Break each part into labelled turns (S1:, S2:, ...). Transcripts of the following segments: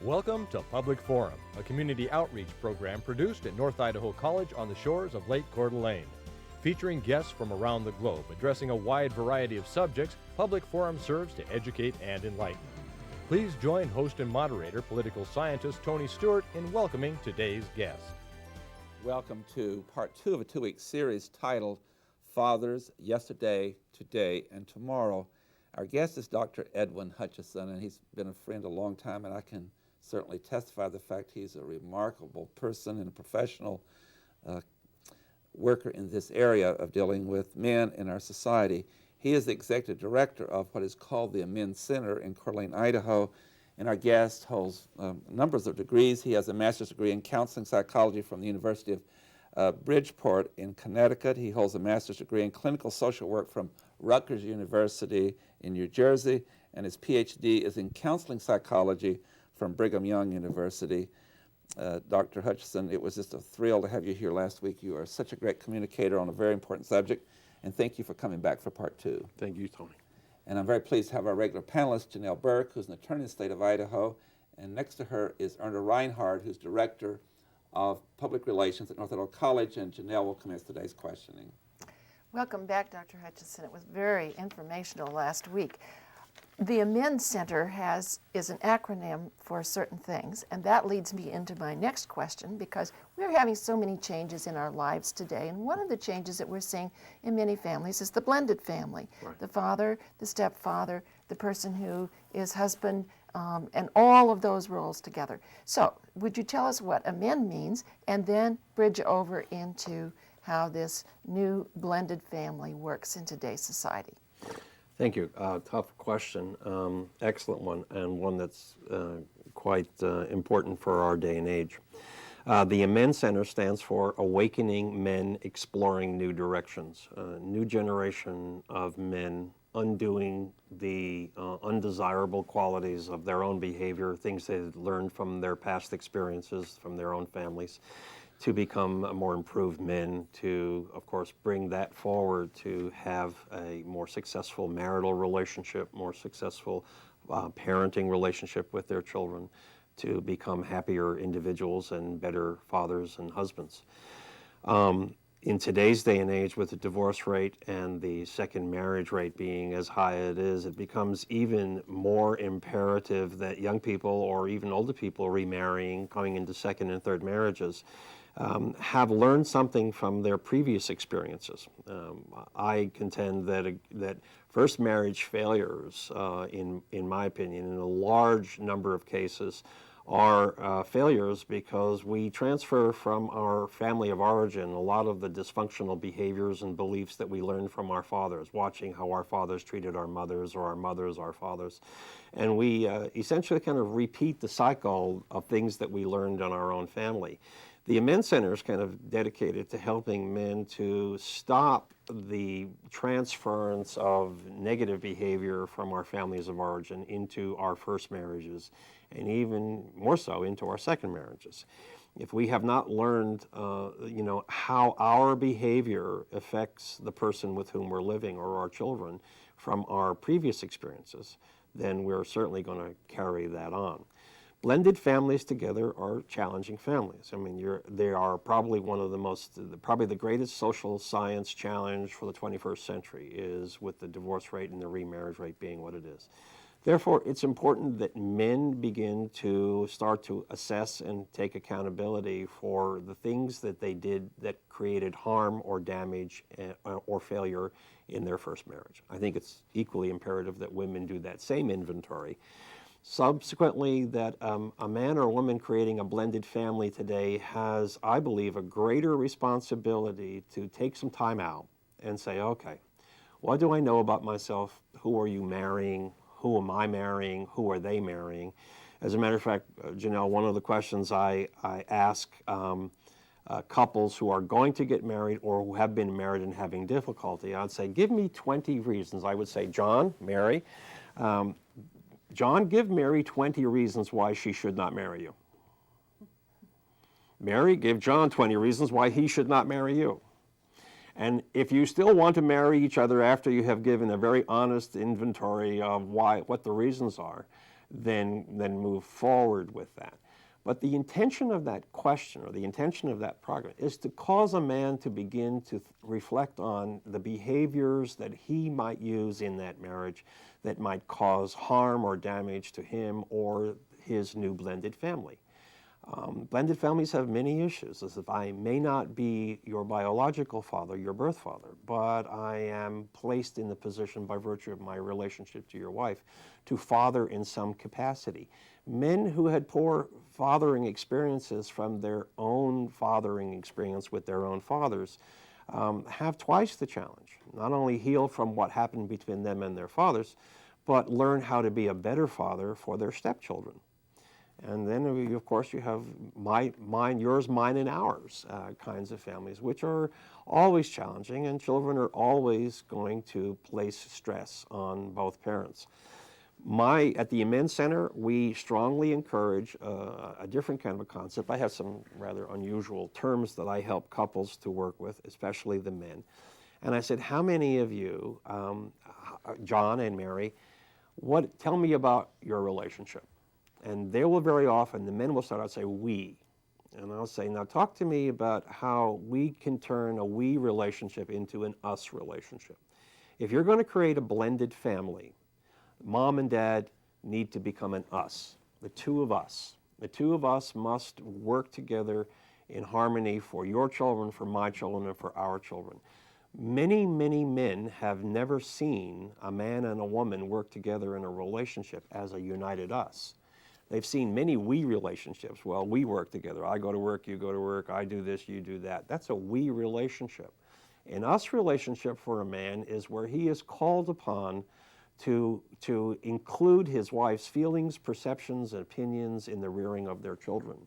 S1: Welcome to Public Forum, a community outreach program produced at North Idaho College on the shores of Lake Coeur d'Alene. Featuring guests from around the globe addressing a wide variety of subjects, Public Forum serves to educate and enlighten. Please join host and moderator, political scientist Tony Stewart, in welcoming today's guest.
S2: Welcome to part 2 of a 2-week series titled Fathers, Yesterday, Today, and Tomorrow. Our guest is Dr. Edwin Hutchison, and he's been a friend a long time, and I can certainly testify to the fact he's a remarkable person and a professional worker in this area of dealing with men in our society. He is the executive director of what is called the Amend Center in Coeur d'Alene, Idaho, and our guest holds numbers of degrees. He has a master's degree in counseling psychology from the University of Bridgeport in Connecticut. He holds a master's degree in clinical social work from Rutgers University in New Jersey, and his PhD is in counseling psychology from Brigham Young University. Dr. Hutchison, it was just a thrill to have you here last week. You are such a great communicator on a very important subject, and thank you for coming back for part 2.
S3: Thank you, Tony.
S2: And I'm very pleased to have our regular panelist, Janelle Burke, who's an attorney in the state of Idaho, and next to her is Erna Reinhardt, who's director of public relations at North Idaho College, and Janelle will commence today's questioning.
S4: Welcome back, Dr. Hutchison. It was very informational last week. The Amend Center is an acronym for certain things, and that leads me into my next question, because we're having so many changes in our lives today, and one of the changes that we're seeing in many families is the blended family.
S3: Right.
S4: The father, the stepfather, the person who is husband, and all of those roles together. So would you tell us what Amend means, and then bridge over into how this new blended family works in today's society?
S3: Thank you. Tough question. Excellent one, and one that's quite important for our day and age. The Amend Center stands for Awakening Men Exploring New Directions. New generation of men undoing the undesirable qualities of their own behavior, things they've learned from their past experiences, from their own families, to become more improved men, to, of course, bring that forward to have a more successful marital relationship, more successful parenting relationship with their children, to become happier individuals and better fathers and husbands. In today's day and age, with the divorce rate and the second marriage rate being as high as it is, it becomes even more imperative that young people or even older people remarrying, coming into second and third marriages, have learned something from their previous experiences. I contend that first marriage failures, in my opinion, in a large number of cases, are failures because we transfer from our family of origin a lot of the dysfunctional behaviors and beliefs that we learned from our fathers, watching how our fathers treated our mothers or our mothers our fathers. And we essentially kind of repeat the cycle of things that we learned in our own family. The Amend Center is kind of dedicated to helping men to stop the transference of negative behavior from our families of origin into our first marriages, and even more so into our second marriages. If we have not learned, how our behavior affects the person with whom we're living or our children from our previous experiences, then we're certainly going to carry that on. Blended families together are challenging families. I mean, they are probably probably the greatest social science challenge for the 21st century is with the divorce rate and the remarriage rate being what it is. Therefore, it's important that men begin to start to assess and take accountability for the things that they did that created harm or damage or failure in their first marriage. I think it's equally imperative that women do that same inventory. Subsequently, that a man or a woman creating a blended family today has, I believe, a greater responsibility to take some time out and say, okay, what do I know about myself? Who are you marrying? Who am I marrying? Who are they marrying? As a matter of fact, Janelle, one of the questions I ask couples who are going to get married or who have been married and having difficulty, I'd say, give me 20 reasons. I would say, John, Mary, John, give Mary 20 reasons why she should not marry you. Mary, give John 20 reasons why he should not marry you. And if you still want to marry each other after you have given a very honest inventory of what the reasons are, then move forward with that. But the intention of that question, or the intention of that program, is to cause a man to begin to reflect on the behaviors that he might use in that marriage that might cause harm or damage to him or his new blended family. Blended families have many issues, as if I may not be your biological father, your birth father, but I am placed in the position by virtue of my relationship to your wife to father in some capacity. Men who had poor fathering experiences from their own fathering experience with their own fathers have twice the challenge. Not only heal from what happened between them and their fathers, but learn how to be a better father for their stepchildren. And then, of course, you have mine, yours, mine, and ours kinds of families, which are always challenging, and children are always going to place stress on both parents. At the Amen Center, we strongly encourage a different kind of a concept. I have some rather unusual terms that I help couples to work with, especially the men. And I said, how many of you, John and Mary, tell me about your relationship? And they will very often, the men will start out say, we. And I'll say, now talk to me about how we can turn a we relationship into an us relationship. If you're going to create a blended family, mom and dad need to become an us, the two of us. The two of us must work together in harmony for your children, for my children, and for our children. Many, many men have never seen a man and a woman work together in a relationship as a united us. They've seen many we relationships. Well, we work together. I go to work, you go to work, I do this, you do that. That's a we relationship. An us relationship for a man is where he is called upon to include his wife's feelings, perceptions, and opinions in the rearing of their children.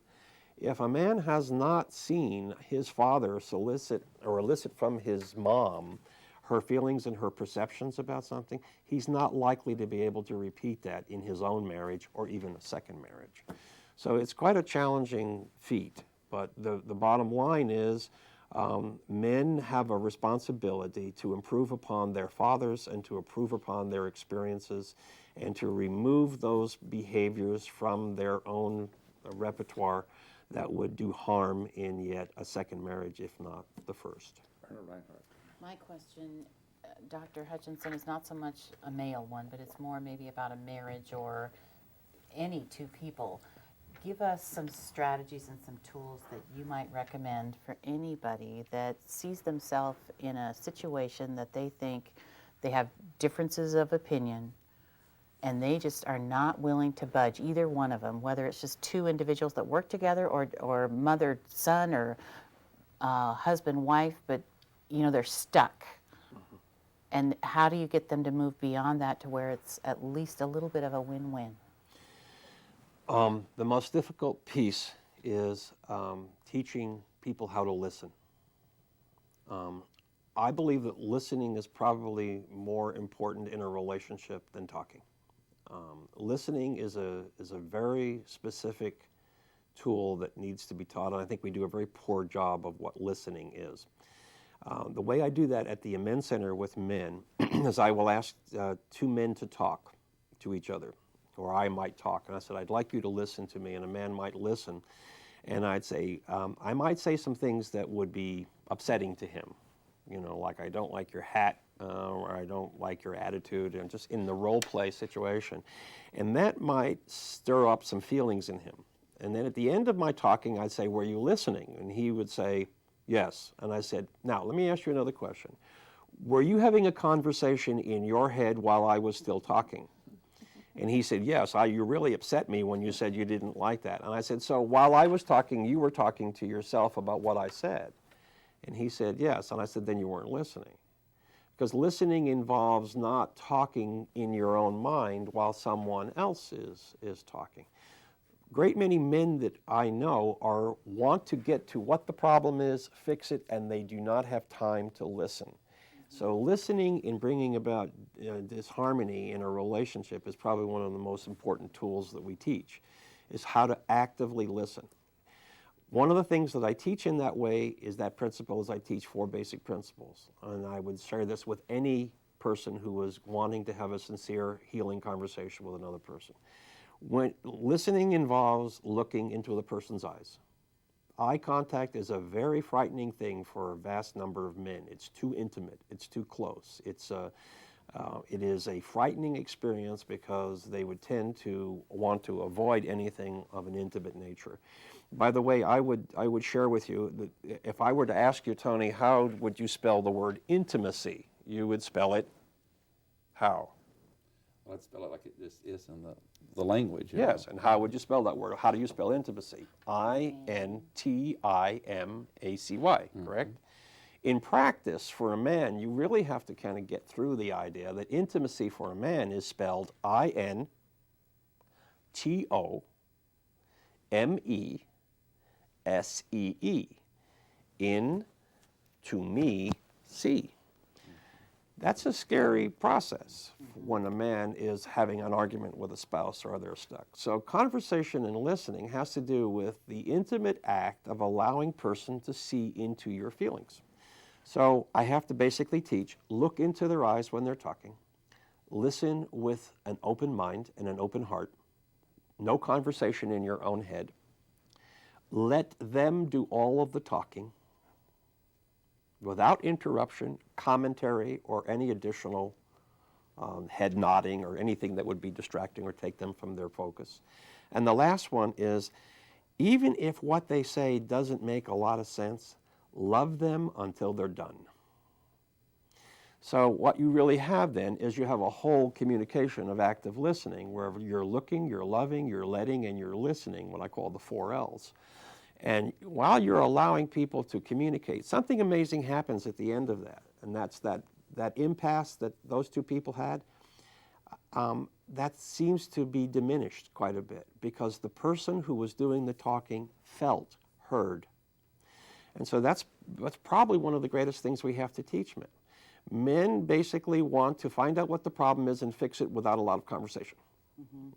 S3: If a man has not seen his father elicit from his mom her feelings and her perceptions about something, he's not likely to be able to repeat that in his own marriage or even a second marriage. So it's quite a challenging feat, but the bottom line is men have a responsibility to improve upon their fathers and to improve upon their experiences and to remove those behaviors from their own repertoire that would do harm in yet a second marriage, if not the first.
S5: My question, Dr. Hutchinson, is not so much a male one, but it's more maybe about a marriage or any two people. Give us some strategies and some tools that you might recommend for anybody that sees themselves in a situation that they think they have differences of opinion and they just are not willing to budge, either one of them, whether it's just two individuals that work together or mother, son, or husband, wife, but they're stuck. And how do you get them to move beyond that to where it's at least a little bit of a win-win?
S3: The most difficult piece is teaching people how to listen. I believe that listening is probably more important in a relationship than talking. Listening is a very specific tool that needs to be taught, and I think we do a very poor job of what listening is. The way I do that at the Amen Center with men is I will ask two men to talk to each other, or I might talk, and I said, I'd like you to listen to me, and a man might listen, and I'd say, I might say some things that would be upsetting to him, like I don't like your hat, or I don't like your attitude, and just in the role play situation, and that might stir up some feelings in him. And then at the end of my talking, I'd say, were you listening? And he would say, yes. And I said, now, let me ask you another question. Were you having a conversation in your head while I was still talking? And he said, yes, you really upset me when you said you didn't like that. And I said, so while I was talking, you were talking to yourself about what I said? And he said, yes. And I said, then you weren't listening. Because listening involves not talking in your own mind while someone else is talking. Great many men that I know want to get to what the problem is, fix it, and they do not have time to listen. So listening in bringing about disharmony in a relationship is probably one of the most important tools that we teach, is how to actively listen. One of the things that I teach in that way is that principle is I teach 4 basic principles. And I would share this with any person who was wanting to have a sincere healing conversation with another person. When listening involves looking into the person's eyes. Eye contact is a very frightening thing for a vast number of men. It's too intimate. It's too close. It is a frightening experience because they would tend to want to avoid anything of an intimate nature. By the way, I would share with you that if I were to ask you, Tony, how would you spell the word intimacy? You would spell it how?
S2: Well, I'd spell it like it just is in the language. you
S3: Yes,
S2: know.
S3: and how would you spell that word? How do you spell intimacy? Intimacy, correct? In practice, for a man, you really have to kind of get through the idea that intimacy for a man is spelled INTOMESEE. In, to me, see. That's a scary process when a man is having an argument with a spouse or they're stuck. So conversation and listening has to do with the intimate act of allowing person to see into your feelings. So I have to basically teach, look into their eyes when they're talking, listen with an open mind and an open heart, no conversation in your own head, let them do all of the talking, without interruption, commentary, or any additional head nodding or anything that would be distracting or take them from their focus. And the last one is, even if what they say doesn't make a lot of sense, love them until they're done. So what you really have then is you have a whole communication of active listening where you're looking, you're loving, you're letting, and you're listening, what I call the 4 L's. And while you're allowing people to communicate, something amazing happens at the end of that. And that's that impasse that those two people had, that seems to be diminished quite a bit because the person who was doing the talking felt heard. And so that's probably one of the greatest things we have to teach men. Men basically want to find out what the problem is and fix it without a lot of conversation.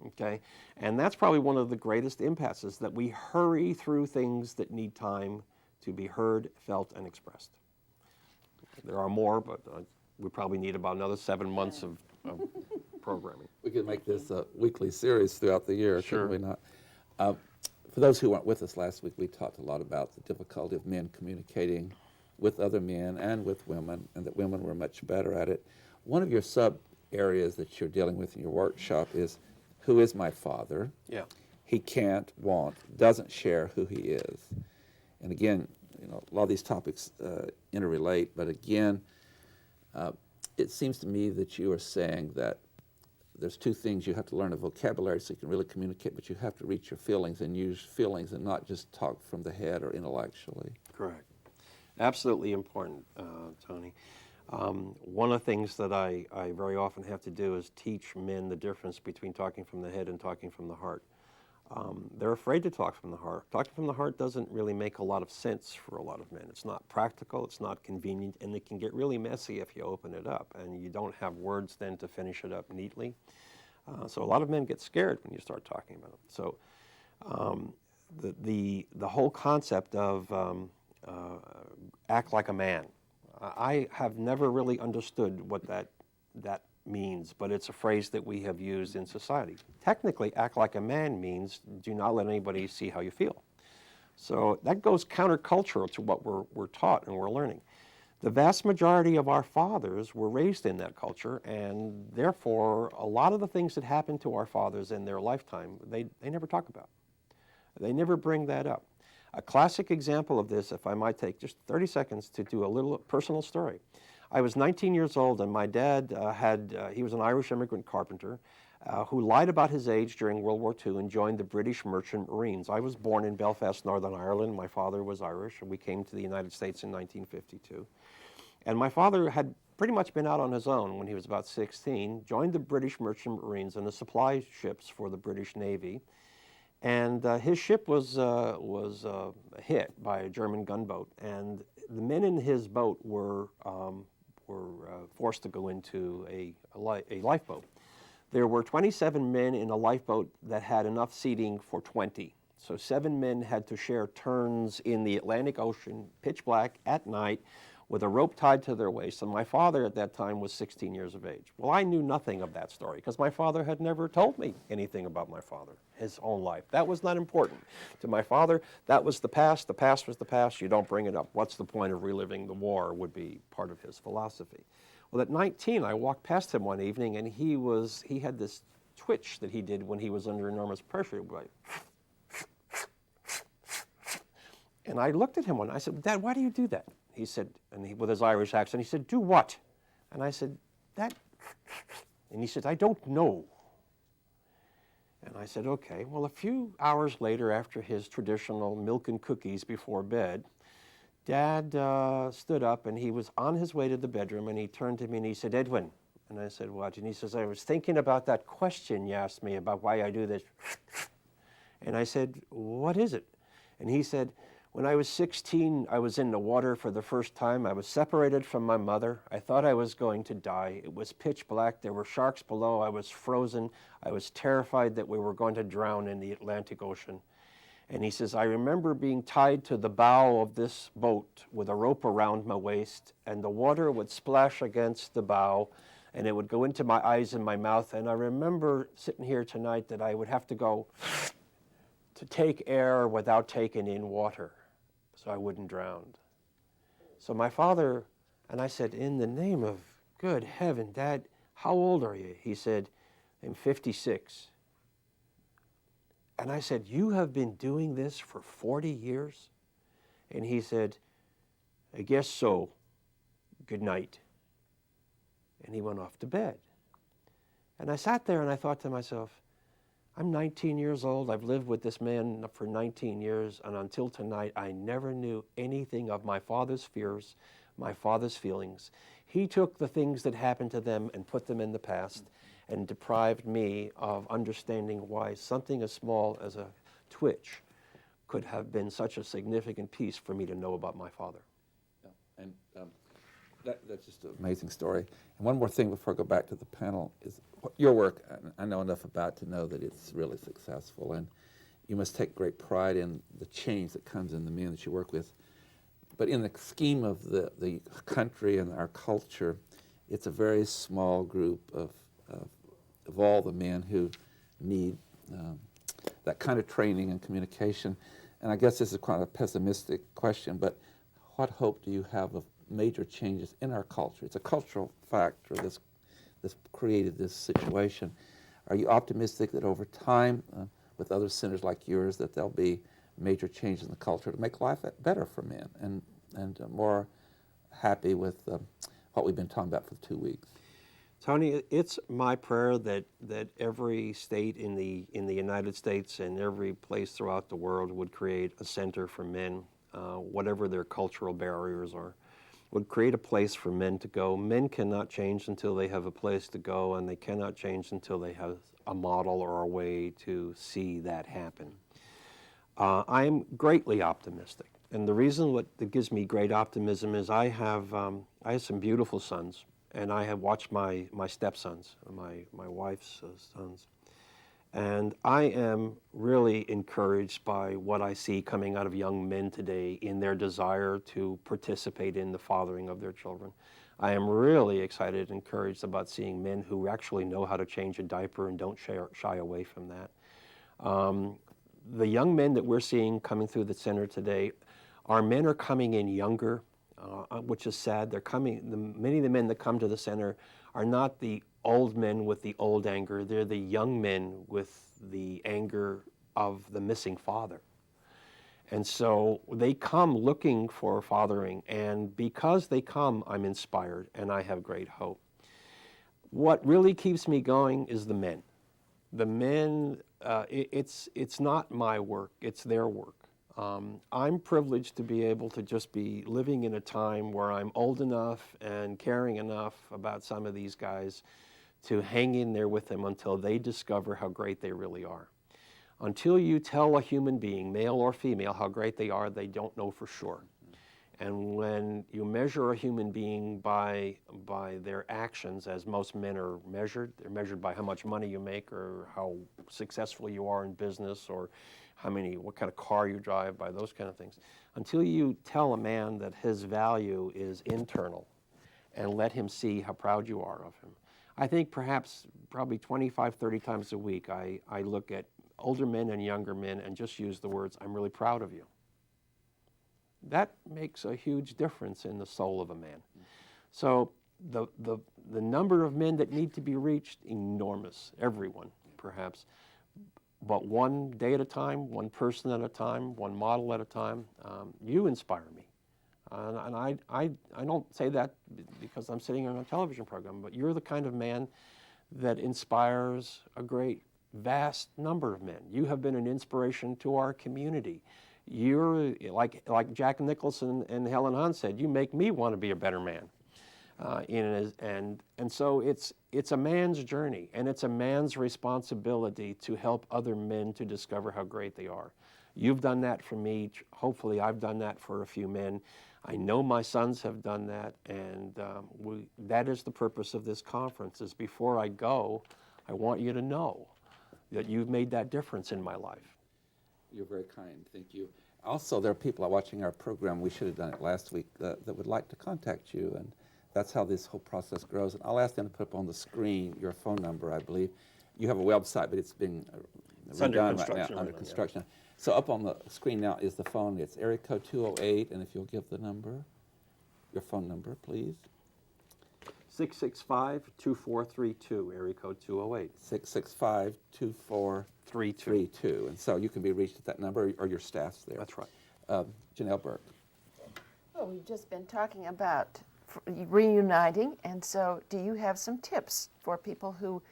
S3: Okay, and that's probably one of the greatest impasses, that we hurry through things that need time to be heard, felt, and expressed. There are more, but we probably need about another 7 months of programming.
S2: We could make this a weekly series throughout the year,
S3: Sure.
S2: couldn't we not? For those who weren't with us last week, we talked a lot about the difficulty of men communicating with other men and with women, and that women were much better at it. One of your sub areas that you're dealing with in your workshop is, who is my father?
S3: Yeah.
S2: He can't, won't, doesn't share who he is. And again, you know, a lot of these topics interrelate, but again, it seems to me that you are saying that there's 2 things. You have to learn a vocabulary so you can really communicate, but you have to reach your feelings and use feelings and not just talk from the head or intellectually.
S3: Correct. Absolutely important, Tony. One of the things that I very often have to do is teach men the difference between talking from the head and talking from the heart. They're afraid to talk from the heart. Talking from the heart doesn't really make a lot of sense for a lot of men. It's not practical, it's not convenient, and it can get really messy if you open it up, and you don't have words then to finish it up neatly. So a lot of men get scared when you start talking about it. So the whole concept of act like a man, I have never really understood what that means, but it's a phrase that we have used in society. Technically, act like a man means do not let anybody see how you feel. So that goes countercultural to what we're taught and we're learning. The vast majority of our fathers were raised in that culture, and therefore a lot of the things that happened to our fathers in their lifetime, they never talk about. They never bring that up. A classic example of this, if I might take just 30 seconds to do a little personal story. I was 19 years old, and my dad he was an Irish immigrant carpenter who lied about his age during World War II and joined the British Merchant Marines. I was born in Belfast, Northern Ireland. My father was Irish, and we came to the United States in 1952. And my father had pretty much been out on his own when he was about 16, joined the British Merchant Marines and the supply ships for the British Navy. And his ship was hit by a German gunboat, and the men in his boat were forced to go into a lifeboat. There were 27 men in a lifeboat that had enough seating for 20. So 7 men had to share turns in the Atlantic Ocean, pitch black, at night, with a rope tied to their waist, and my father at that time was 16 years of age. Well, I knew nothing of that story because my father had never told me anything about my father, his own life. That was not important. To my father, that was the past was the past, you don't bring it up. What's the point of reliving the war would be part of his philosophy. Well, at 19, I walked past him one evening, and he had this twitch that he did when he was under enormous pressure. Like, and I looked at him one. I said, "Dad, why do you do that?" He said, with his Irish accent, he said, "Do what?" And I said, "That." And he said, "I don't know." And I said, "Okay." Well, a few hours later, after his traditional milk and cookies before bed, Dad stood up, and he was on his way to the bedroom, and he turned to me and he said, "Edwin." And I said, "What?" And he says, "I was thinking about that question you asked me about why I do this." And I said, "What is it?" And he said, "When I was 16, I was in the water for the first time. I was separated from my mother. I thought I was going to die. It was pitch black. There were sharks below. I was frozen. I was terrified that we were going to drown in the Atlantic Ocean." And he says, "I remember being tied to the bow of this boat with a rope around my waist, and the water would splash against the bow, and it would go into my eyes and my mouth. And I remember sitting here tonight that I would have to go to take air without taking in water, so I wouldn't drown." So my father, and I said, "In the name of good heaven, Dad, how old are you?" He said, "I'm 56. And I said, "You have been doing this for 40 years? And he said, "I guess so. Good night." And he went off to bed. And I sat there and I thought to myself, I'm 19 years old. I've lived with this man for 19 years, and until tonight, I never knew anything of my father's fears, my father's feelings. He took the things that happened to them and put them in the past and deprived me of understanding why something as small as a twitch could have been such a significant piece for me to know about my father.
S2: Yeah. And that's just an amazing story. And one more thing before I go back to the panel is your work. I know enough about to know that it's really successful, and you must take great pride in the change that comes in the men that you work with. But in the scheme of the country and our culture, it's a very small group of all the men who need that kind of training and communication. And I guess this is quite a pessimistic question, but what hope do you have of major changes in our culture? It's a cultural factor that's created this situation. Are you optimistic that over time, with other centers like yours, that there'll be major changes in the culture to make life better for men and more happy with what we've been talking about for 2 weeks?
S3: Tony, it's my prayer that every state in the United States and every place throughout the world would create a center for men, whatever their cultural barriers are, would create a place for men to go. Men cannot change until they have a place to go, and they cannot change until they have a model or a way to see that happen. I am greatly optimistic, and the reason that gives me great optimism is I have some beautiful sons. And I have watched my stepsons, my wife's sons. And I am really encouraged by what I see coming out of young men today in their desire to participate in the fathering of their children. I am really excited and encouraged about seeing men who actually know how to change a diaper and don't shy away from that. The young men that we're seeing coming through the center today, our men are coming in younger, which is sad. They're coming. Many of the men that come to the center are not the old men with the old anger. They're the young men with the anger of the missing father. And so they come looking for fathering, and because they come, I'm inspired and I have great hope. What really keeps me going is the men. The men, it's not my work, it's their work. I'm privileged to be able to just be living in a time where I'm old enough and caring enough about some of these guys to hang in there with them until they discover how great they really are. Until you tell a human being, male or female, how great they are, they don't know for sure. And when you measure a human being by their actions, as most men are measured, they're measured by how much money you make or how successful you are in business or what kind of car you drive, by those kind of things. Until you tell a man that his value is internal and let him see how proud you are of him. I think probably 25, 30 times a week, I look at older men and younger men and just use the words, "I'm really proud of you." That makes a huge difference in the soul of a man. So the number of men that need to be reached, enormous, everyone perhaps, but one day at a time, one person at a time, one model at a time. You inspire me. And I don't say that because I'm sitting on a television program, but you're the kind of man that inspires a great, vast number of men. You have been an inspiration to our community. You're, like Jack Nicholson and Helen Hunt said, you make me want to be a better man. And so it's a man's journey, and it's a man's responsibility to help other men to discover how great they are. You've done that for me. Hopefully I've done that for a few men. I know my sons have done that, and that is the purpose of this conference, is before I go, I want you to know that you've made that difference in my life.
S2: You're very kind, thank you. Also, there are people watching our program, we should have done it last week, that would like to contact you, and that's how this whole process grows. And I'll ask them to put up on the screen your phone number, I believe. You have a website, but it's being redone right now, under construction. So up on the screen now is the phone. It's area code 208, and if you'll give the number, your phone number, please.
S3: 665-2432, area code 208.
S2: 665-2432. And so you can be reached at that number, or your staff's there.
S3: That's right.
S2: Janelle Burke.
S4: Well, we've just been talking about reuniting, and so do you have some tips for people who,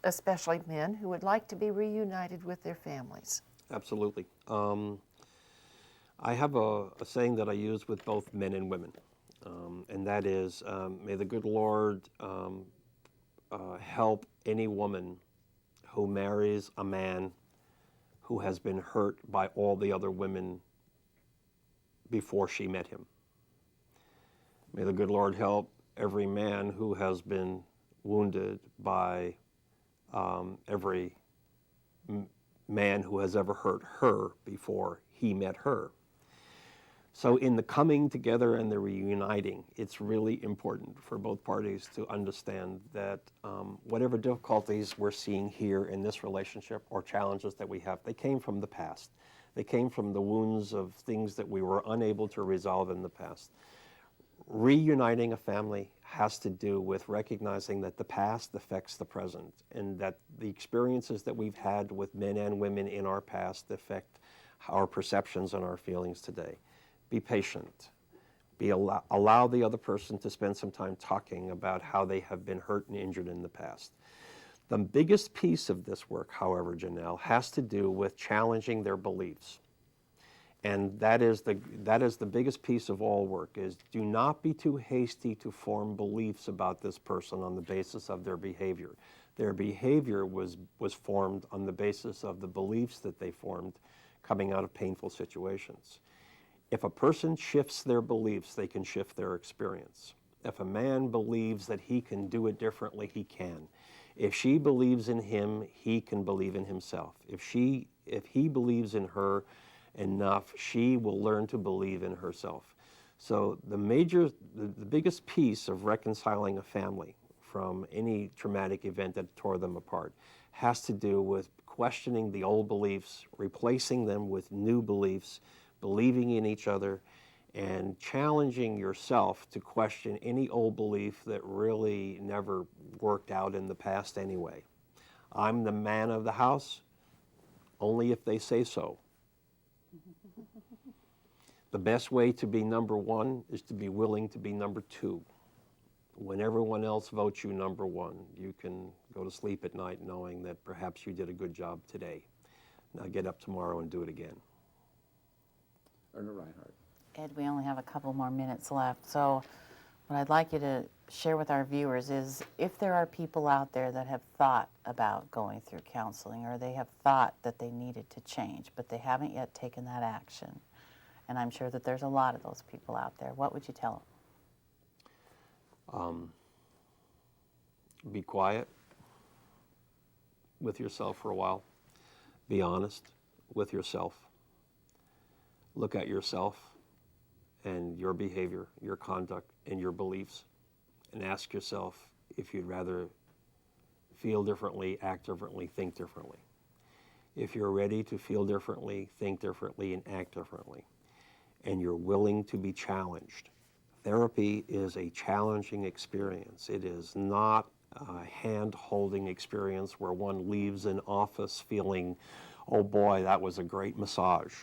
S4: especially men, who would like to be reunited with their families?
S3: Absolutely. I have a saying that I use with both men and women, and that is, may the good Lord help any woman who marries a man who has been hurt by all the other women before she met him. May the good Lord help every man who has been wounded by every man who has ever hurt her before he met her. So in the coming together and the reuniting, it's really important for both parties to understand that whatever difficulties we're seeing here in this relationship or challenges that we have, they came from the past. They came from the wounds of things that we were unable to resolve in the past. Reuniting a family has to do with recognizing that the past affects the present, and that the experiences that we've had with men and women in our past affect our perceptions and our feelings today. Be patient. Allow the other person to spend some time talking about how they have been hurt and injured in the past. The biggest piece of this work, however, Janelle, has to do with challenging their beliefs. And that is the biggest piece of all work, is do not be too hasty to form beliefs about this person on the basis of their behavior. Their behavior was formed on the basis of the beliefs that they formed coming out of painful situations. If a person shifts their beliefs, they can shift their experience. If a man believes that he can do it differently, he can. If she believes in him, he can believe in himself. If he believes in her enough, she will learn to believe in herself. So the biggest piece of reconciling a family from any traumatic event that tore them apart has to do with questioning the old beliefs, replacing them with new beliefs, believing in each other, and challenging yourself to question any old belief that really never worked out in the past anyway. I'm the man of the house, only if they say so. The best way to be number one is to be willing to be number two. When everyone else votes you number one, you can go to sleep at night knowing that perhaps you did a good job today. Now get up tomorrow and do it again.
S2: Erna Reinhardt.
S5: Ed, we only have a couple more minutes left, so what I'd like you to share with our viewers is if there are people out there that have thought about going through counseling, or they have thought that they needed to change, but they haven't yet taken that action, and I'm sure that there's a lot of those people out there, what would you tell them?
S3: Be quiet with yourself for a while. Be honest with yourself. Look at yourself and your behavior, your conduct, and your beliefs, and ask yourself if you'd rather feel differently, act differently, think differently. If you're ready to feel differently, think differently, and act differently, and you're willing to be challenged. Therapy is a challenging experience. It is not a hand-holding experience where one leaves an office feeling, oh boy, that was a great massage.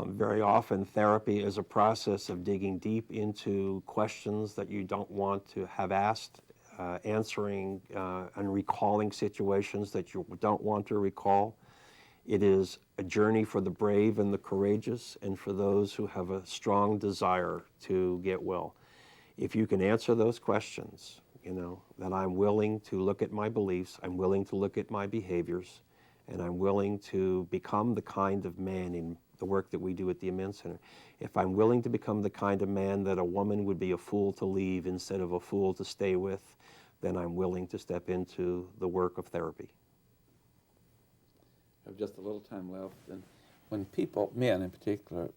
S3: Very often, therapy is a process of digging deep into questions that you don't want to have asked, answering and recalling situations that you don't want to recall. It is a journey for the brave and the courageous, and for those who have a strong desire to get well. If you can answer those questions, that I'm willing to look at my beliefs, I'm willing to look at my behaviors, and I'm willing to become the kind of man in the work that we do at the Amen Center. If I'm willing to become the kind of man that a woman would be a fool to leave instead of a fool to stay with, then I'm willing to step into the work of therapy.
S2: I have just a little time left. And when people, men in particular,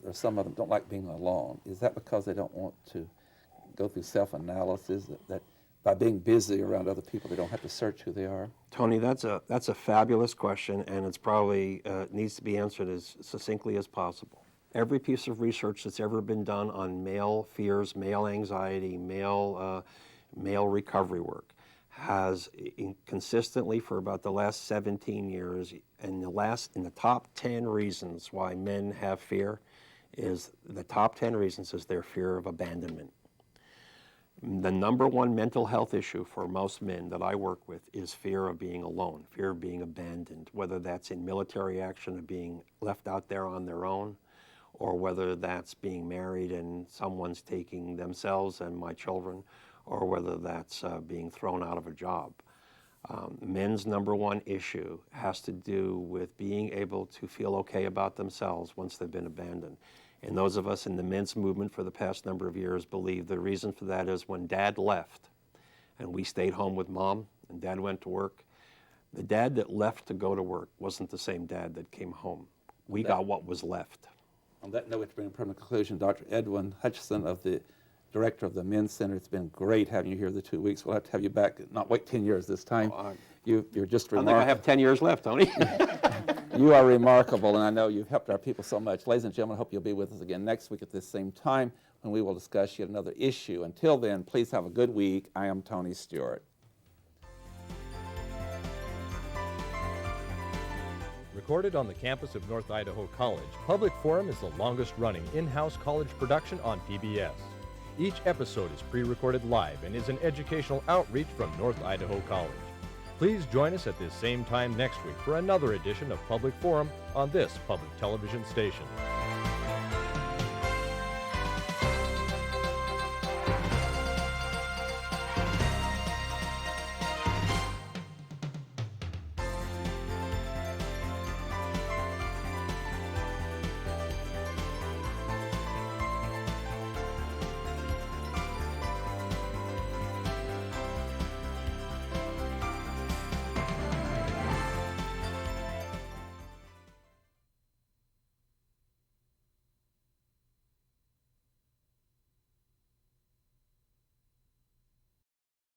S2: or some of them don't like being alone, is that because they don't want to go through self-analysis, that by being busy around other people, they don't have to search who they are?
S3: Tony, that's a fabulous question, and it's probably needs to be answered as succinctly as possible. Every piece of research that's ever been done on male fears, male anxiety, male recovery work has consistently for about the last 17 years, in the top 10 reasons why men have fear is their fear of abandonment. The number one mental health issue for most men that I work with is fear of being alone, fear of being abandoned, whether that's in military action, of being left out there on their own, or whether that's being married and someone's taking themselves and my children, or whether that's being thrown out of a job. Men's number one issue has to do with being able to feel okay about themselves once they've been abandoned. And those of us in the men's movement for the past number of years believe the reason for that is when Dad left and we stayed home with Mom and Dad went to work, the dad that left to go to work wasn't the same dad that came home. We got what was left.
S2: On that note, to bring a permanent conclusion, Dr. Edwin Hutchinson, the director of the Men's Center, it's been great having you here the 2 weeks. We'll have to have you back, not wait 10 years this time. You're just remarkable.
S3: I think I have 10 years left, Tony.
S2: You are remarkable, and I know you've helped our people so much. Ladies and gentlemen, I hope you'll be with us again next week at this same time when we will discuss yet another issue. Until then, please have a good week. I am Tony Stewart.
S1: Recorded on the campus of North Idaho College, Public Forum is the longest-running in-house college production on PBS. Each episode is pre-recorded live and is an educational outreach from North Idaho College. Please join us at this same time next week for another edition of Public Forum on this public television station.